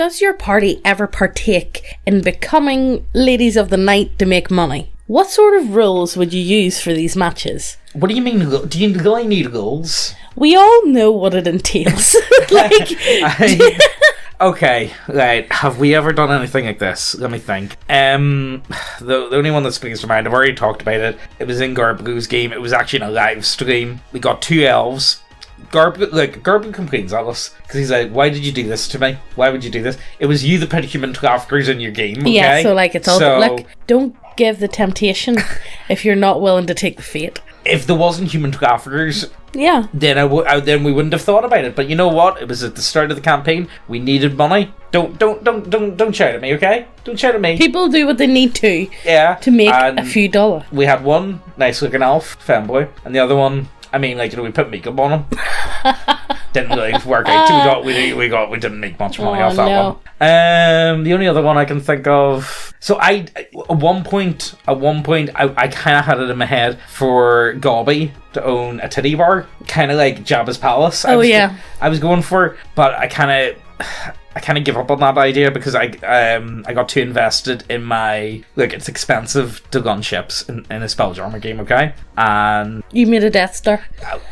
Does your party ever partake in becoming ladies of the night to make money? What sort of rules would you use for these matches? What do you mean? Do you really need rules? We all know what it entails. Okay, right. Have we ever done anything like this? Let me think. The only one that springs to mind, I've already talked about it. It was in Garblu's game. It was actually in a live stream. We got 2 elves. Garblu complains at us because he's like, "Why did you do this to me? Why would you do this? It was you that put human traffickers in your game." Okay? Yeah, so it's all look. Don't give the temptation if you're not willing to take the fate. If there wasn't human traffickers, yeah, then then we wouldn't have thought about it. But you know what? It was at the start of the campaign. We needed money. Don't shout at me, okay? Don't shout at me. People do what they need to. Yeah. To make a few dollars. We had one nice looking elf, femboy, and the other one, I mean, we put makeup on him. Didn't really work out. We didn't make much money off that one. The only other one I can think of. So at one point, I kind of had it in my head for Gobby to own a titty bar, kind of like Jabba's palace. I was going for, but I kind of give up on that idea because I got too invested in my it's expensive to gun ships in a Spelljammer game, okay? And you made a Death Star?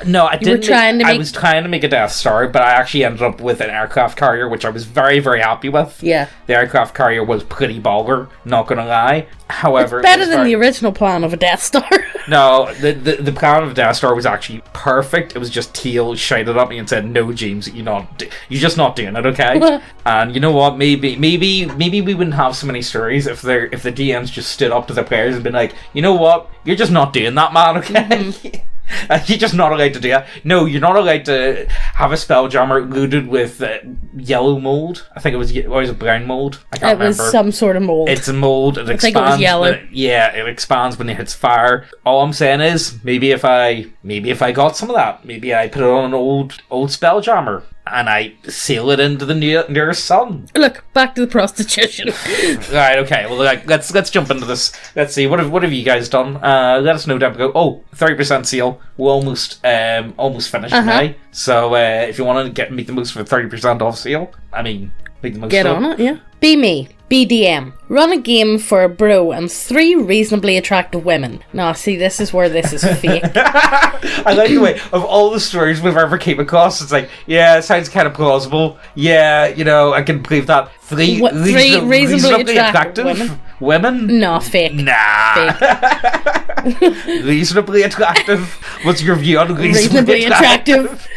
No, I didn't. I was trying to make a Death Star, but I actually ended up with an aircraft carrier, which I was very, very happy with. Yeah, the aircraft carrier was pretty baller, not gonna lie. However, it's better than the original plan of a Death Star. No, the plan of a Death Star was actually perfect. It was just Teal shouted at me and said, "No, James, you're just not doing it, okay?" And you know what? Maybe we wouldn't have so many stories if the DMs just stood up to the players and been like, "You know what? You're just not doing that, man, okay?" Mm-hmm. You're just not allowed to do that. No, you're not allowed to have a Spelljammer loaded with yellow mold. I think it was a brown mold. I can't remember. It was some sort of mold. It's a mold. It expands. I think it was yellow. It expands when it hits fire. All I'm saying is, maybe if I got some of that, maybe I put it on an old Spelljammer and I seal it into the nearest sun. Look, back to the prostitution. Right, okay. Well, let's jump into this. Let's see. What have you guys done? Let us know down below. Oh, 30% seal. We're almost finished now. So if you want to make the most for 30% off seal, I mean, make the most. Get on it, yeah. Be me. BDM. Run a game for a bro and 3 reasonably attractive women. Now, see, this is where this is fake. I like the way, of all the stories we've ever came across, it's like, yeah, it sounds kind of plausible. Yeah, I can believe that. 3 reasonably attractive women? No, fake. Nah. Fake. Reasonably attractive? What's your view on reasonably attractive?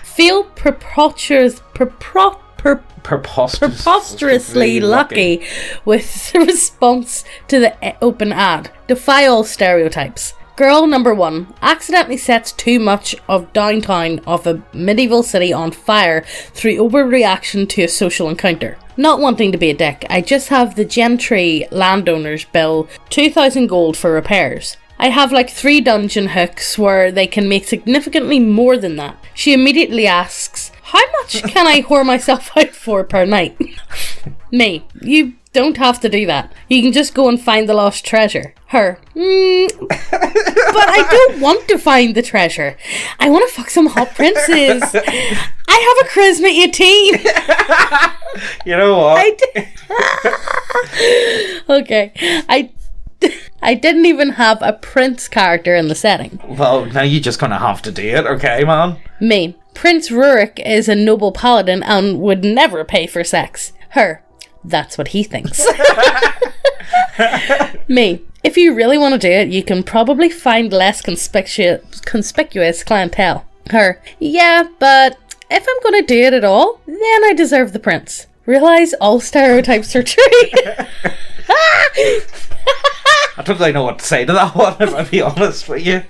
Feel preposterously lucky with the response to the open ad. Defy all stereotypes. Girl number 1 accidentally sets too much of downtown of a medieval city on fire through overreaction to a social encounter. Not wanting to be a dick, I just have the gentry landowners bill 2,000 gold for repairs. I have 3 dungeon hooks where they can make significantly more than that. She immediately asks, "How much can I whore myself out for per night?" Me, you don't have to do that. You can just go and find the lost treasure. Her, but I don't want to find the treasure. I want to fuck some hot princes. I have a charisma 18. You know what? Okay, I didn't even have a prince character in the setting. Well, now you just gonna have to do it, okay, man? Me, Prince Rurik is a noble paladin and would never pay for sex. Her, that's what he thinks. Me, if you really want to do it, you can probably find less conspicuous clientele. Her, yeah, but if I'm going to do it at all, then I deserve the prince. Realize all stereotypes are true. I don't really know what to say to that one, if I'll be honest with you.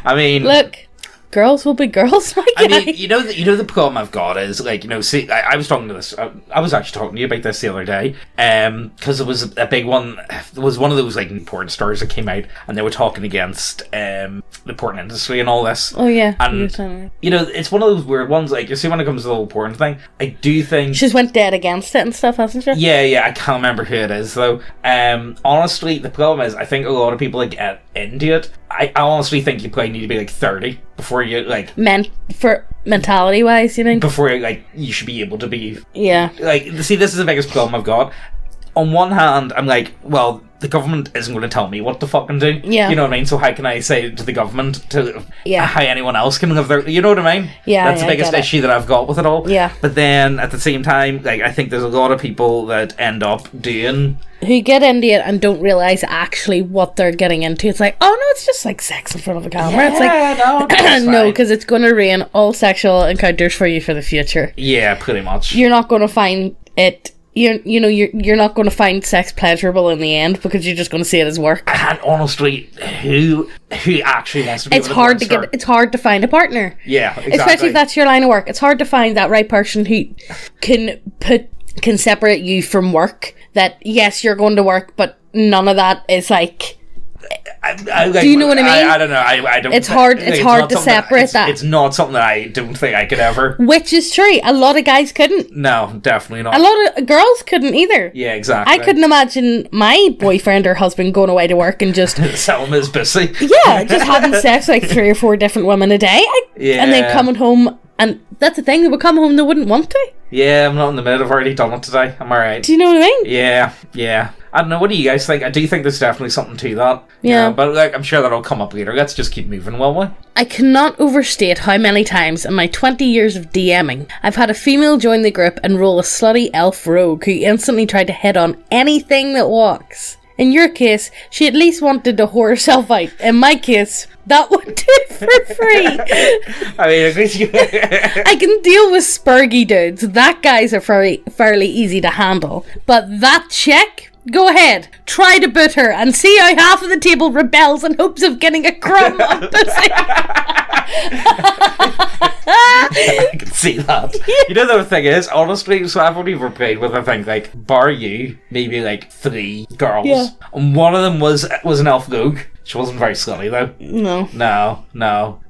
I mean, look, girls will be girls, my guy. I mean, the problem I've got is, see, I was talking to this, I was actually talking to you about this the other day, because it was a big one. There was one of those, porn stars that came out, and they were talking against, the porn industry and all this. Oh, yeah. And, it's one of those weird ones, you see, when it comes to the whole porn thing, I do think... She's went dead against it and stuff, hasn't she? Yeah, I can't remember who it is, though. Honestly, the problem is, I think a lot of people get into it. I honestly think you probably need to be 30 before you, like... For mentality-wise, you mean? Before, like, you should be able to be... Yeah. Like, see, this is the biggest problem I've got. On one hand, I'm like, well, the government isn't going to tell me what to fucking do. Yeah. You know what I mean? So how can I say to the government Yeah. how anyone else can live their... You know what I mean? Yeah, That's the biggest issue that I've got with it all. Yeah. But then, at the same time, like, I think there's a lot of people that end up doing... Who get into it and don't realise actually what they're getting into. It's like, oh no, it's just like sex in front of a camera. Yeah, it's like, no, because it's going to ruin all sexual encounters for you for the future. Yeah, pretty much. You're not going to find it... You're not going to find sex pleasurable in the end because you're just going to see it as work. And honestly, who actually wants to be it's hard to find a partner. Yeah, exactly. Especially if that's your line of work. It's hard to find that right person who can separate you from work. That yes, you're going to work, but none of that is like... do you know what I mean? I don't know. I don't. It's hard to separate that. It's not something that I don't think I could ever. Which is true. A lot of guys couldn't. No, definitely not. A lot of girls couldn't either. Yeah, exactly. I couldn't imagine my boyfriend or husband going away to work and just sell him as Bussy. Yeah, just having sex like 3 or 4 different women a day. And then coming home, and that's the thing. They would come home, they wouldn't want to. Yeah, I'm not in the mood. I've already done it today. I'm alright. Do you know what I mean? Yeah. I don't know, what do you guys think? I do think there's definitely something to that. Yeah. But like, I'm sure that'll come up later. Let's just keep moving, will we? I cannot overstate how many times in my 20 years of DMing I've had a female join the group and roll a slutty elf rogue who instantly tried to hit on anything that walks. In your case, she at least wanted to whore herself out. In my case, that would do for free. I mean, at least you... I can deal with spurgy dudes. That guys are fairly easy to handle. But that chick... Go ahead, try to boot her and see how half of the table rebels in hopes of getting a crumb on Bussy. I can see that. You know, the thing is, honestly, so I've only ever played with, I think, like, bar you, maybe like 3 girls. Yeah. And one of them was an elf rogue. She wasn't very slutty, though. No.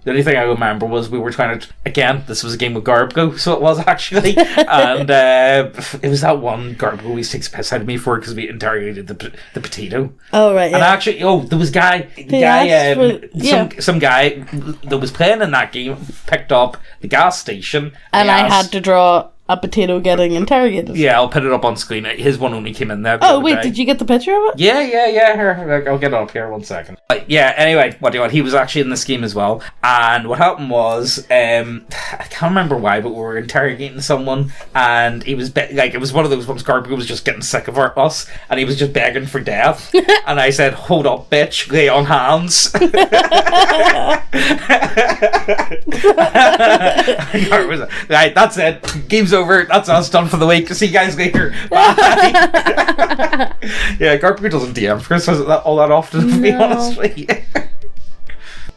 The only thing I remember was we were trying to... Again, this was a game with Garbo, so it was actually. And it was that one Garbo always takes a piss out of me for because we interrogated the potato. Oh, right, yeah. And actually, there was some guy that was playing in that game picked up the gas station. And I had to draw a potato getting interrogated. Yeah, I'll put it up on screen. His one only came in there. Oh, wait, did you get the picture of it? Yeah. Here, I'll get it up here 1 second. But yeah, anyway, he was actually in this game as well. And what happened was, I can't remember why, but we were interrogating someone, and he was, it was one of those ones, Garbo was just getting sick of us, and he was just begging for death. And I said, hold up, bitch, lay on hands. Right, that's it. Game's over. That's us done for the week. See you guys later. Bye. Yeah, Garbo doesn't DM for us all that often, to be honest with you.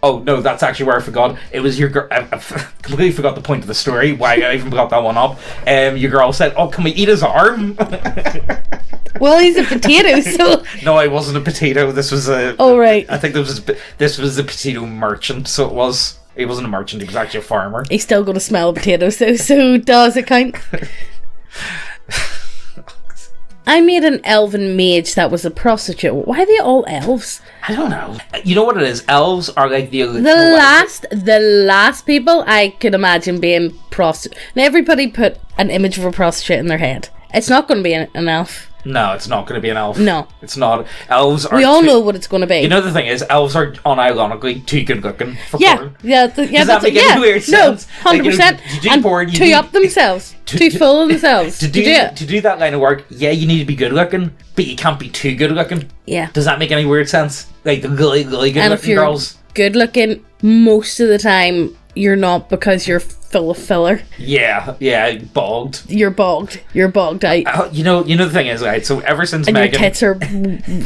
Oh no, that's actually where I forgot. It was your girl. I completely forgot the point of the story. Why I even brought that one up. Your girl said, "Oh, can we eat his arm?" Well, he's a potato, so... No, I wasn't a potato. This was a... Oh, right. I think this was a potato merchant, so it was... He wasn't a merchant, he was actually a farmer. He's still going to smell potatoes, so does it count? I made an elven mage that was a prostitute. Why are they all elves? I don't know. You know what it is? Elves are like the last people I could imagine being prostitute. Now everybody put an image of a prostitute in their head. It's not going to be an elf. No, it's not going to be an elf. No. It's not. Elves are... We all know what it's going to be. You know the thing is, elves are unironically too good looking for porn. Does that make any weird sense? No, 100%. Like, and up themselves. Too full of themselves. To do that line of work, yeah, you need to be good looking, but you can't be too good looking. Yeah. Does that make any weird sense? Like the really good looking girls. And if you're good looking, most of the time... You're not, because you're full of filler. Yeah, bogged. You're bogged out. You know the thing is, right, so ever since and Megan... your tits are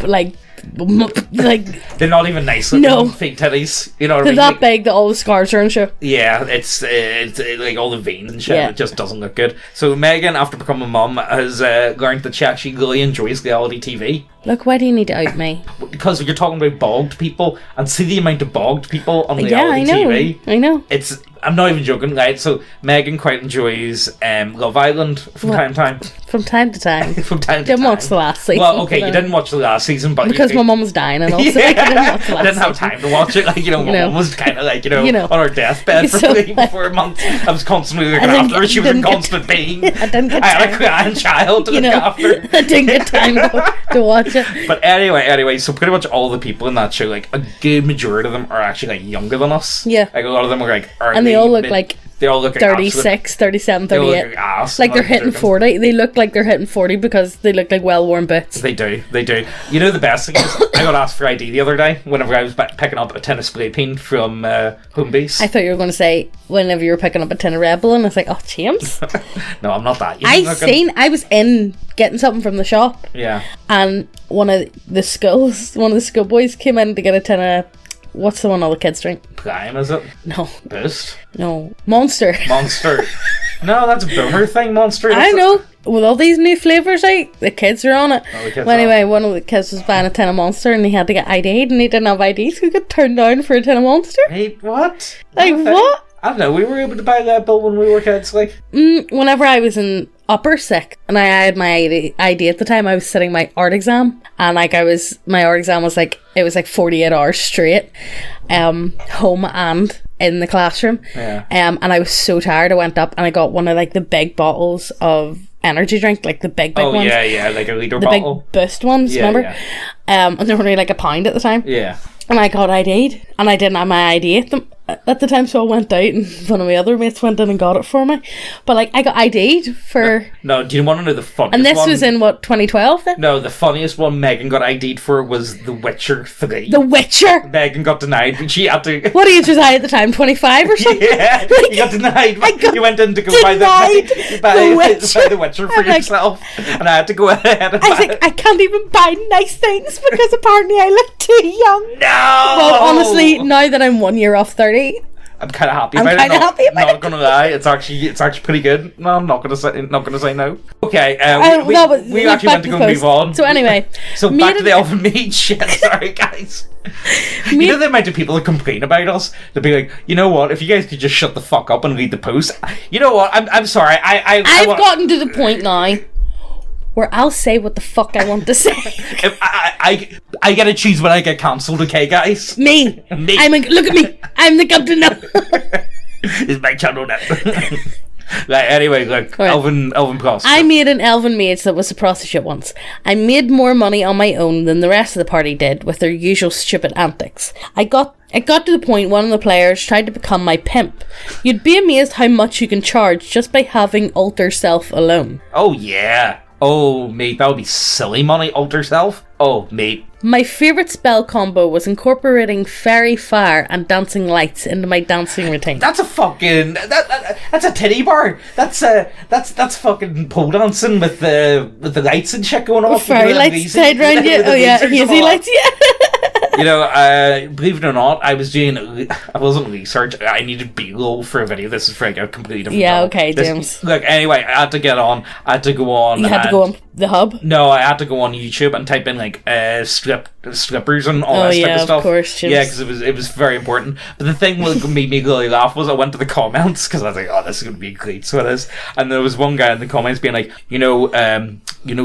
like they're not even nice looking fake titties. You know what I mean? They're that big that all the scars are and shit. Yeah, it's like all the veins and shit. Yeah. It just doesn't look good. So Megan, after becoming a mum, has learned that she actually really enjoys reality TV. Look, why do you need to out me? Because you're talking about bogged people, and see the amount of bogged people on reality TV. I know. I'm not even joking, right? So Megan quite enjoys Love Island from time to time. From time to time. From time to Didn't time. watch the last season. Well, okay, you didn't watch the last season, but because my mum was dying and also yeah, I didn't watch the last I didn't have season. time to watch it. Like, my mum was kind of like, on her deathbed for So, 3-4 months. I was constantly looking after her. She was in constant pain. I didn't get I had a time. crying child to look after. I didn't get time to watch it. But anyway, so pretty much all the people in that show, like a good majority of them are actually like younger than us. Yeah. Like a lot of them are like early, And they all look like they all look like 36, 37, they all 38. look like ass. Like they're hitting 40. They look like they're hitting 40 because they look like well-worn boots. They do. The best thing is, I got asked for ID the other day whenever I was picking up a tin of spray paint from home base. I thought you were going to say whenever you were picking up a tin of Red Bull, and I was like, oh, James. No, I'm not that. I was in getting something from the shop. Yeah. And one of the schoolboys came in to get a tin of, what's the one all the kids drink? Prime, is it? No. Boost? No. Monster. No, that's a boomer thing, Monster. I know. With all these new flavours out, the kids are on it. Well, anyway, one of the kids was buying a tin of Monster and he had to get ID'd and he didn't have ID, so he got turned down for a tin of Monster. Hey, what? Like, what? I don't know, we were able to buy that bill when we were kids, like. Whenever I was in upper sick and I had my ID at the time, I was sitting my art exam and my art exam was like, it was like 48 hours straight, home and in the classroom. Yeah. And I was so tired, I went up and I got one of like the big bottles of energy drink, like the big ones. Oh yeah, like a litre bottle. The big Boost ones, remember? Yeah. And they were only like £1 at the time. Yeah. And I got ID'd and I didn't have my ID at the time, so I went out and one of my other mates went in and got it for me. But like, I got ID'd for... No, do you want to know the funniest one? And this was in, what, 2012 then? No, the funniest one Megan got ID'd for was The Witcher 3. The Witcher? Megan got denied, but she had to... What age was I at the time, 25 or something? Yeah, you got denied. You went in to go buy the Witcher for yourself, and I had to go ahead and I was like, I can't even buy nice things because apparently I look too young. No! Well, honestly, now that I'm 1 year off 30, I'm kind of happy about it. Not gonna lie, it's actually pretty good. No, I'm not gonna say no. Okay, we actually went to go move on. So anyway, back to the elven meat shit. Sorry, guys. You know the amount of people that complain about us? They'll be like, you know what? If you guys could just shut the fuck up and read the post. You know what? I'm sorry. I've gotten to the point now where I'll say what the fuck I want to say. If I get to choose when I get cancelled, okay, guys? Me. Look at me. I'm the captain now. It's my channel now. Right, anyway, look, right. Elven prostitute. I made an elven mage that was a prostitute once. I made more money on my own than the rest of the party did with their usual stupid antics. It got to the point one of the players tried to become my pimp. You'd be amazed how much you can charge just by having alter self alone. Oh yeah. Oh mate, that would be silly money, alter self. Oh mate. My favourite spell combo was incorporating fairy fire and dancing lights into my dancing routine. That's a fucking that's a titty bar. That's fucking pole dancing with the lights and shit going off. Fairy lights tied around you. Oh yeah, hazy lights. Yeah. You know, believe it or not, I wasn't research. I needed B-roll for a video. This is for like a completely different job. Okay, James. Look, anyway, I had to go on. You had to go on the hub? No, I had to go on YouTube and type in like strippers and all that type of stuff. Of course, James. Yeah, because it was very important. But the thing that made me really laugh was I went to the comments because I was like, oh, this is going to be great. So it is. And there was one guy in the comments being like,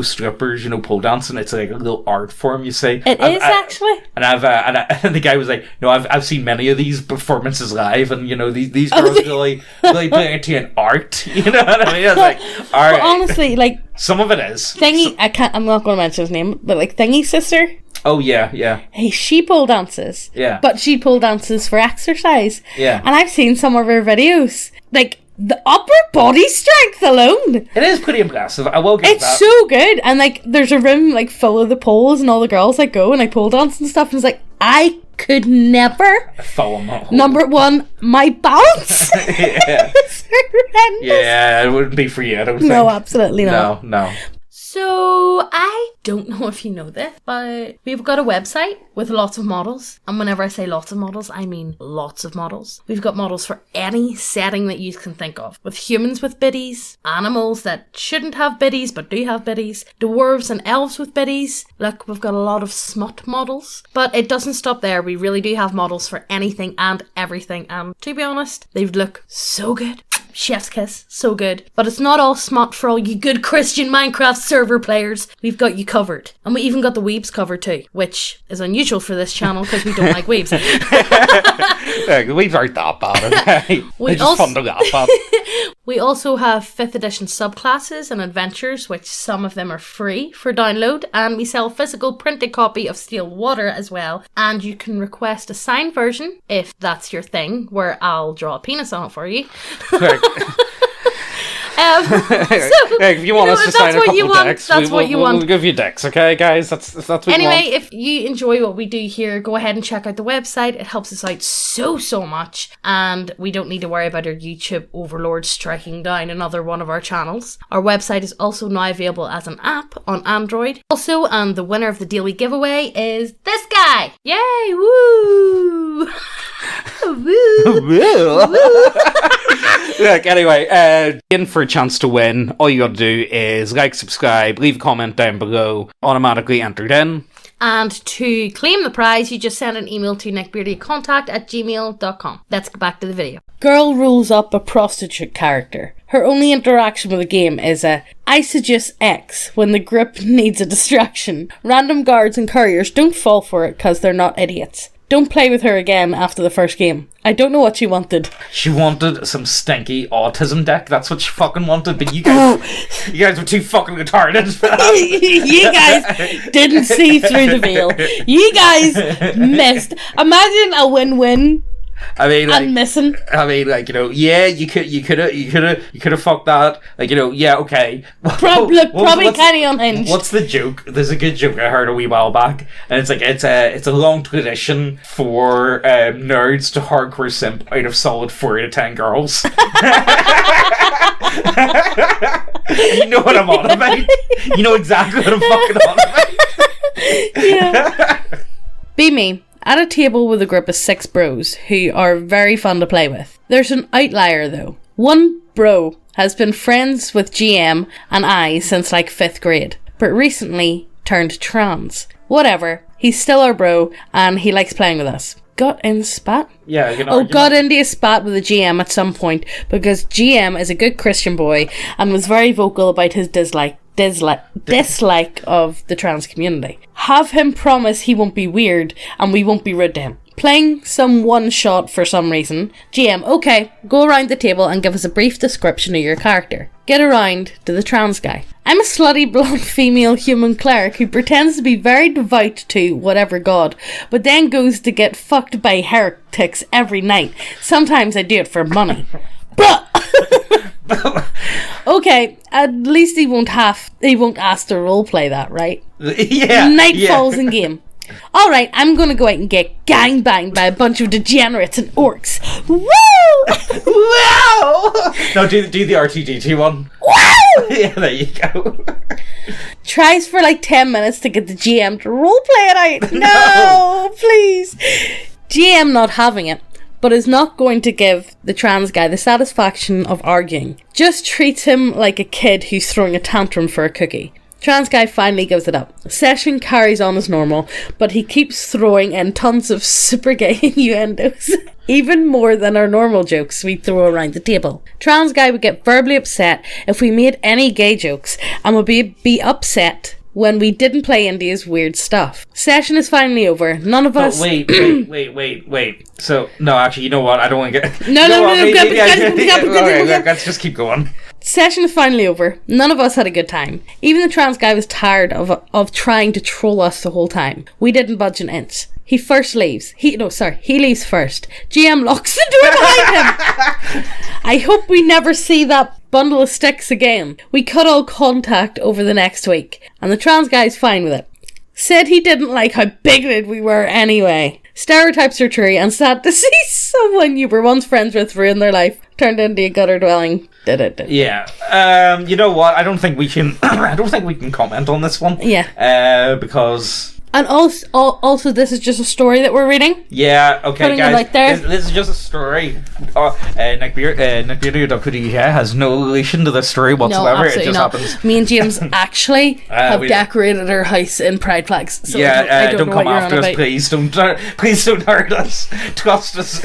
strippers, pole dancing. It's like a little art form, you say. It is actually. And and the guy was like, no, I've seen many of these performances live, and these girls really put it to an art. You know what I mean? I was like, all right. But honestly, like some of it is Thingy. I'm not going to mention his name, but like Thingy's sister. Oh yeah. Hey, she pole dances. Yeah. But she pole dances for exercise. Yeah. And I've seen some of her videos. Like the upper body strength alone. It is pretty impressive. I will give that. It's so good. And like there's a room like full of the poles and all the girls like go and like pole dance and stuff, and it's like I could never follow them. Number one, my balance yeah. is horrendous. Yeah, it wouldn't be for you, I don't think. No, absolutely not. No. So, I don't know if you know this, but we've got a website with lots of models. And whenever I say lots of models, I mean lots of models. We've got models for any setting that you can think of. With humans with biddies, animals that shouldn't have biddies but do have biddies, dwarves and elves with biddies. Look, we've got a lot of smut models. But it doesn't stop there. We really do have models for anything and everything. And to be honest, they look so good. chef's kiss, so good. But it's not all smut for all you good Christian Minecraft server players. We've got you covered. And we even got the weebs covered too, which is unusual for this channel because we don't like weebs. Yeah, the weebs aren't that bad, okay? They're just fun to laugh at. We also have 5th edition subclasses and adventures, which some of them are free for download, and we sell a physical printed copy of Steel Water as well, and you can request a signed version if that's your thing, where I'll draw a penis on it for you. If you want us to sign a couple of decks, we'll give you decks, okay, guys? That's what anyway, you want. if you enjoy what we do here, go ahead and check out the website. It helps us out so much, and we don't need to worry about our YouTube overlord striking down another one of our channels. Our website is also now available as an app on Android. Also, and the winner of the daily giveaway is this guy! Yay! Woo! Look, anyway, in for a chance to win, all you gotta do is like, subscribe, leave a comment down below, automatically entered in. And to claim the prize, you just send an email to neckbeardiacontact@gmail.com. Let's get back to the video. Girl rolls up a prostitute character. Her only interaction with the game is I suggest X when the group needs a distraction. Random guards and couriers don't fall for it because they're not idiots. Don't play with her again after the first game. I don't know what she wanted. She wanted some stinky autism deck. That's what she fucking wanted. But you guys were too fucking retarded for that. You guys didn't see through the veil. You guys missed. Imagine a win-win. I mean, like, and missing. I mean, like, you know, yeah, you could have fucked that. Like, you know, yeah, okay. Probably kind of unhinged. What's the joke? There's a good joke I heard a wee while back, and it's like it's a long tradition for nerds to hardcore simp out of solid 4 out of 10 girls. You know what I'm on about. You know exactly what I'm fucking on about. Yeah. Be me. At a table with a group of 6 bros who are very fun to play with. There's an outlier though. One bro has been friends with GM and I since like 5th grade, but recently turned trans. Whatever, he's still our bro and he likes playing with us. Got in spat? Yeah, got into a spat with the GM at some point because GM is a good Christian boy and was very vocal about his dislike of the trans community. Have him promise he won't be weird and we won't be rude to him. Playing some one shot for some reason. GM, okay, go around the table and give us a brief description of your character. Get around to the trans guy. I'm a slutty blonde female human cleric who pretends to be very devout to whatever god, but then goes to get fucked by heretics every night. Sometimes I do it for money. Bruh! Okay, at least he won't ask to roleplay that, right? Yeah. Night falls in game. Alright, I'm gonna go out and get gangbanged by a bunch of degenerates and orcs. Woo! Wow! No, do the RTGT one. Woo! Yeah, there you go. Tries for like 10 minutes to get the GM to roleplay it out. No, please. GM not having it, but is not going to give the trans guy the satisfaction of arguing. Just treats him like a kid who's throwing a tantrum for a cookie. Trans guy finally gives it up. Session carries on as normal, but he keeps throwing in tons of super gay innuendos. Even more than our normal jokes we throw around the table. Trans guy would get verbally upset if we made any gay jokes and would be upset when we didn't play India's weird stuff. Session is finally over. None of us... Wait. So, no, actually, you know what? I don't want to get... No, let's just keep going. Session is finally over. None of us had a good time. Even the trans guy was tired of trying to troll us the whole time. We didn't budge an inch. He leaves first. GM locks the door behind him. I hope we never see that bundle of sticks again. We cut all contact over the next week, and the trans guy's fine with it. Said he didn't like how bigoted we were anyway. Stereotypes are true, and sad to see someone you were once friends with ruin their life turned into a gutter dwelling. Yeah. You know what? I don't think we can. I don't think we can comment on this one. Yeah. Because And also, this is just a story that we're reading. Yeah, okay, Putting guys. it right there. This is just a story. Neckbeardia.co.uk has no relation to this story whatsoever. No, It just not. happens. Me and James actually have we- decorated our house in pride flags. So Yeah, I don't know come what you're after on us, about. please. Please don't hurt us. Trust us.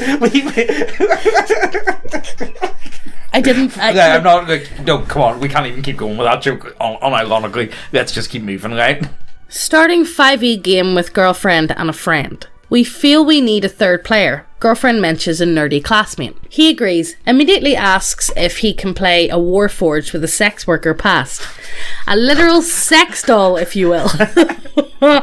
I didn't. I'm not. No, come on. We can't even keep going with that joke. Unironically, let's just keep moving, right? Starting 5e game with girlfriend and a friend. We feel we need a third player. Girlfriend mentions a nerdy classmate. He agrees, immediately asks if he can play a Warforged with a sex worker past. A literal sex doll, if you will. Why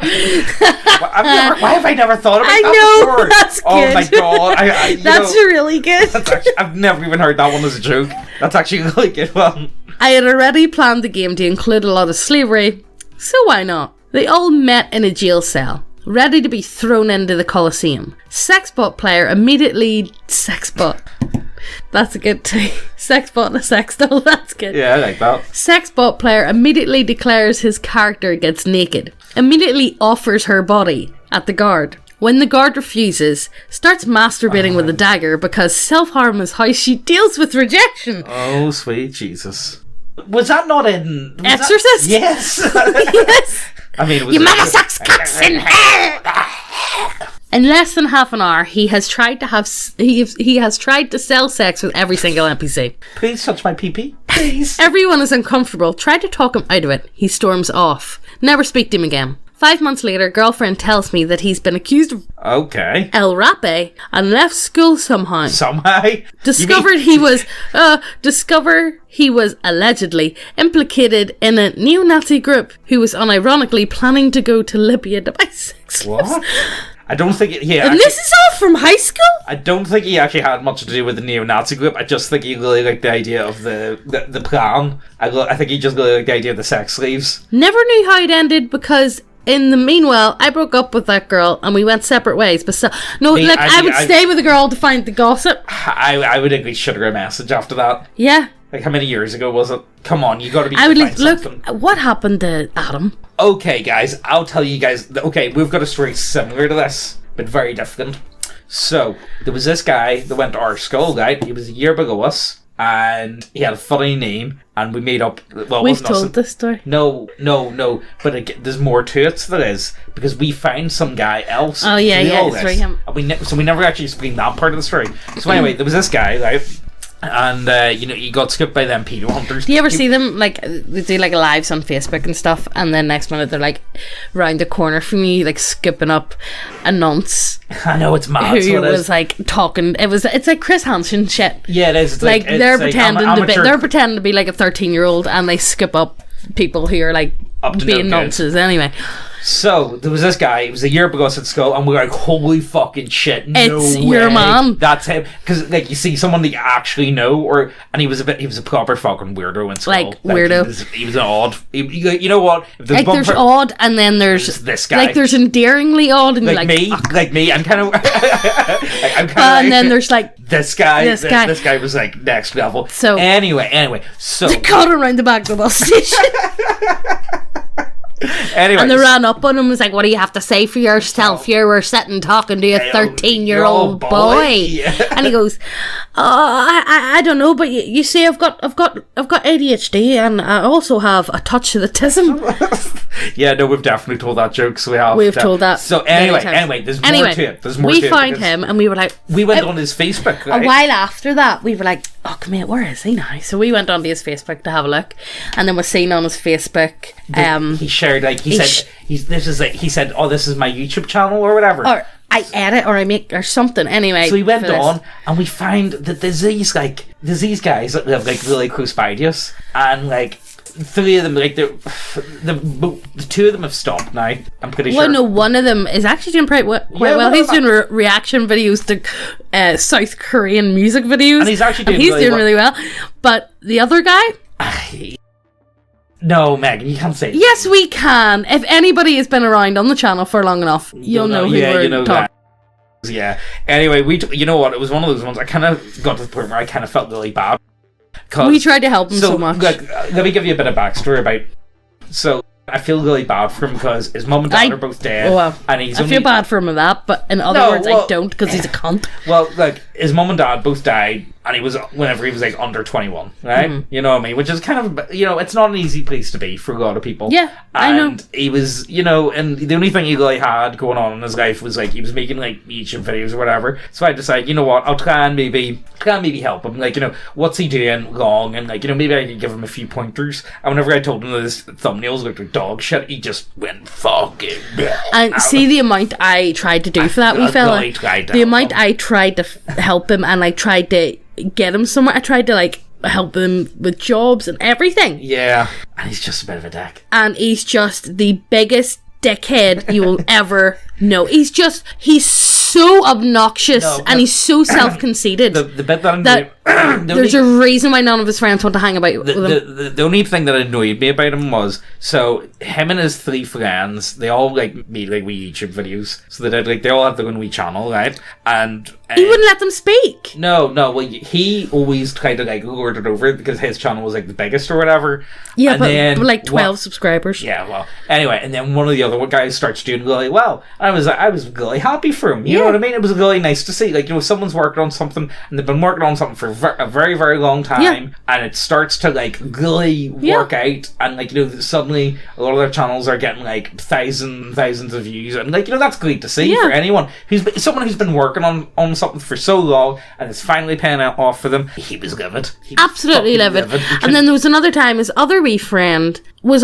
have I never thought about I that know, before? that's Oh good. my god. That's really good. I've never even heard that one as a joke. That's actually a really good one. I had already planned the game to include a lot of slavery, so why not? They all met in a jail cell, ready to be thrown into the Colosseum. Sexbot player immediately... Sexbot. That's a good too. Sexbot and a sex doll, that's good. Yeah, I like that. Sexbot player immediately declares his character gets naked. Immediately offers her body at the guard. When the guard refuses, starts masturbating with a dagger because self-harm is how she deals with rejection. Oh, sweet Jesus. Was that not in... Exorcist? Yes. Yes. I mean, it was... You mother sucks cocks in hell! In less than half an hour, he has tried to sell sex with every single NPC. Please touch my pee-pee. Please. Everyone is uncomfortable. Try to talk him out of it. He storms off. Never speak to him again. 5 months later, girlfriend tells me that he's been accused of Okay. El Rape and left school somehow. Somehow? Discover he was allegedly implicated in a neo-Nazi group who was unironically planning to go to Libya to buy sex slaves. What? I don't think... And this is all from high school? I don't think he actually had much to do with the neo-Nazi group. I just think he really liked the idea of the plan. I think he just really liked the idea of the sex slaves. Never knew how it ended because... In the meanwhile, I broke up with that girl and we went separate ways. But I would stay with the girl to find the gossip. I would actually shoot her a message after that. Yeah. Like, how many years ago was it? Come on, you gotta be... I would find look, something. what happened to Adam? Okay, guys, I'll tell you guys... Okay, we've got a story similar to this, but very different. So, there was this guy that went to our school, right? He was a year below us. And he had a funny name, and we made up... Well, We've told this story. No. But there's more to it, so there is. Because we found some guy else. Oh, yeah, this, it's him. and so we never actually explained that part of the story. So anyway, there was this guy, right? And, he got skipped by them pedo hunters. Do you ever see them, like, they do, like, lives on Facebook and stuff, and then next minute they're, like, round the corner from you, like, scooping up a nonce. I know, it's mad. Who was, like, talking. It's like Chris Hansen shit. Yeah, it is. It's like they're like pretending to be, like, a 13-year-old, and they scoop up people who are, like, being nonces anyway. So, there was this guy, he was a year below us at school, and we were like, holy fucking shit, it's no your way. man. That's him. Because, like, you see someone that you actually know, and he was a proper fucking weirdo in school. Like weirdo. He was an odd. You know what? If like, there's odd, and then there's this guy. Like, there's endearingly odd, and like me. Ugh. Like me. I'm kind of. And then there's, like, this guy. This guy was, like, next level. So anyway. So they caught him around the back of the bus station. Anyway, and they ran up on him and was like, what do you have to say for yourself? You were sitting talking to a 13-year-old boy. Yeah. And he goes, I don't know, but you see, I've got ADHD, and I also have a touch of autism. Yeah, no, we've definitely told that joke, so we've told that. So anyway, there's more to it. There's more to it. We found him, and we were like, we went on his Facebook, right? A while after that, we were like, oh, come here, where is he now? So we went onto his Facebook to have a look, and then was seen on his Facebook. He shared, like, he said, oh, this is my YouTube channel or whatever. Or I edit or I make or something. Anyway, so we went on and we find that there's these guys that live, like, really close by to us, and, like, 3 of them, like, the 2 of them have stopped now. I'm pretty sure. Well, no, one of them is actually doing quite well. He's doing reaction videos to South Korean music videos, and he's actually doing really well. But the other guy. No, Megan, you can't say that. Yes, we can. If anybody has been around on the channel for long enough, you'll know who we're talking. Yeah. Anyway, you know what? It was one of those ones I kind of got to the point where I kind of felt really bad. We tried to help him so much. Let me give you a bit of backstory about... So, I feel really bad for him because his mum and dad are both dead. Well, and he's I feel bad for him with that, but in other words, I don't, because he's a cunt. Well, like, his mum and dad both died, and he was, whenever he was, like, under 21, right? Mm-hmm. You know what I mean? Which is kind of, you know, it's not an easy place to be for a lot of people. Yeah, I know. And he was, you know, and the only thing he really had going on in his life was, like, he was making, like, YouTube videos or whatever. So I decided, you know what, I'll try and maybe help him. Like, you know, what's he doing wrong? And, like, you know, maybe I could give him a few pointers. And whenever I told him that his thumbnails looked like dog shit, he just went fucking... And see the amount I tried to do for that wee fella? The amount I tried to help him, and I tried to get him somewhere. I tried to, like, help him with jobs and everything. Yeah. And he's just a bit of a dick. And he's just the biggest dickhead you will ever know. He's so obnoxious, and he's so self-conceited. The bit that there's a reason why none of his friends want to hang about with him. The only thing that annoyed me about him was, so him and his 3 friends, they all like made like wee YouTube videos. So they did, like, they all had their own wee channel, right? And he wouldn't let them speak. No. Well, he always tried to like lord it over because his channel was like the biggest or whatever. Yeah, and but like 12 subscribers. Yeah, well, anyway, and then one of the other guys starts doing really well. And I was really happy for him. You know what I mean? It was really nice to see, like, you know, someone's working on something, and they've been working on something for a very, very long time, and it starts to, like, really work out, and, like, you know, suddenly a lot of their channels are getting, like, thousands of views, and, like, you know, that's great to see for anyone someone who's been working on something for so long, and it's finally paying off for them. He was livid. Absolutely livid. And then there was another time his other wee friend was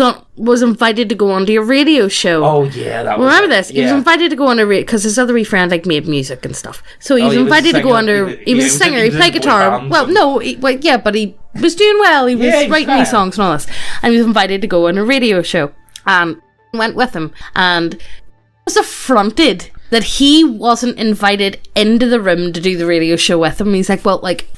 invited to go onto a radio show. Oh yeah, that was. Remember this? He was invited to go on a radio because his other wee friend like made music and stuff. So he was invited to go under. He was a singer. He played guitar. Well, no, but he was doing well. He was writing these songs and all this, and he was invited to go on a radio show. And went with him, and was affronted that he wasn't invited into the room to do the radio show with him. He's like, well, like,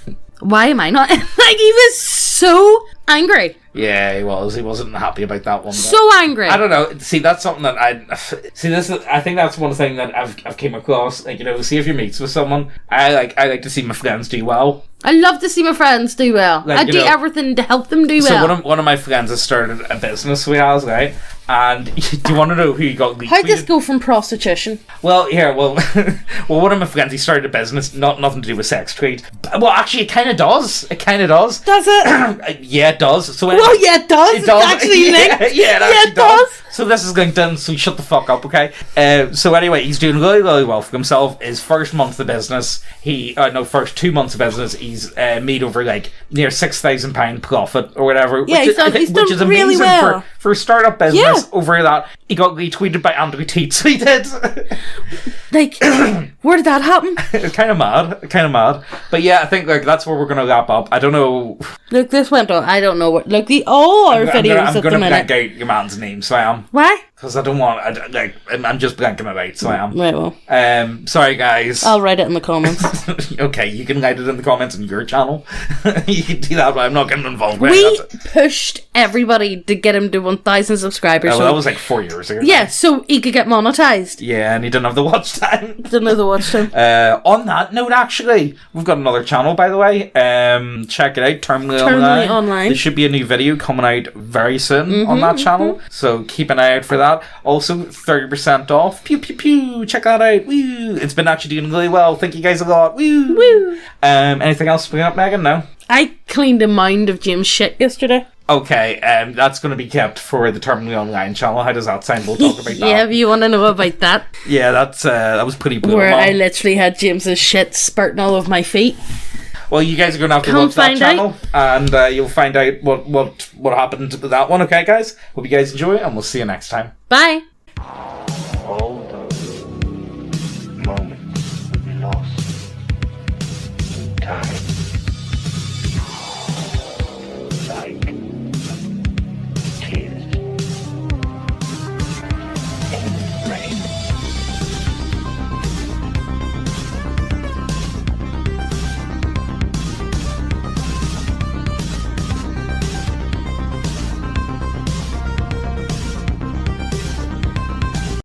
why am I not? Like, he was so angry. Yeah, he was. He wasn't happy about that one. So angry. I don't know. See, that's something that I think that's one thing that I've came across. Like, you know, see if you're mates with someone. I like to see my friends do well. I love to see my friends do well. Like, I do everything to help them do well. So one of my friends has started a business we has, right? And do you want to know who he got retweeted? How'd this go from prostitution? Well, one of my friends, he started a business, nothing to do with sex trade. Well, actually, it kind of does. It kind of does. Does it? Yeah, it does. So it does. It's actually linked. Yeah, it actually does. So this is LinkedIn, so shut the fuck up, okay? So anyway, he's doing really, really well for himself. His first month of business, first 2 months of business, he's made over like near £6,000 profit or whatever. Yeah, he's done amazing really well for a startup business. Yeah. Over that, he got retweeted by Andrew Tate, so he did. Like, where did that happen? It's kind of mad. But yeah, I think like that's where we're gonna wrap up. I don't know. Look, this went on. I don't know what. Look, all our videos I'm at the minute. I'm gonna blank out your man's name, so I am. Why? Because I don't want. I'm just blanking it out, so I am. Right, well. Sorry, guys. I'll write it in the comments. Okay, you can write it in the comments on your channel. You can do that, but I'm not getting involved with it. We pushed everybody to get him to 1,000 subscribers. Oh, well, that was like 4 years ago. Yeah, so he could get monetized. Yeah, and he didn't have the watch time. Didn't have the watch time. On that note, actually, we've got another channel, by the way. Check it out, Terminally Online. There should be a new video coming out very soon on that channel, so keep an eye out for that. Also, 30% off. Pew, pew, pew. Check that out. Woo. It's been actually doing really well. Thank you guys a lot. Woo. Woo. Anything else to bring up, Megan? No? I cleaned a mound of Jim's shit yesterday. Okay, that's going to be kept for the Terminally Online channel. How does that sound? We'll talk about that. Yeah, if you want to know about that. Yeah, that was pretty brutal. Where I literally had James's shit spurting all over my feet. Well, you guys are going to have to watch that channel, and you'll find out what happened to that one. Okay, guys? Hope you guys enjoy, and we'll see you next time. Bye.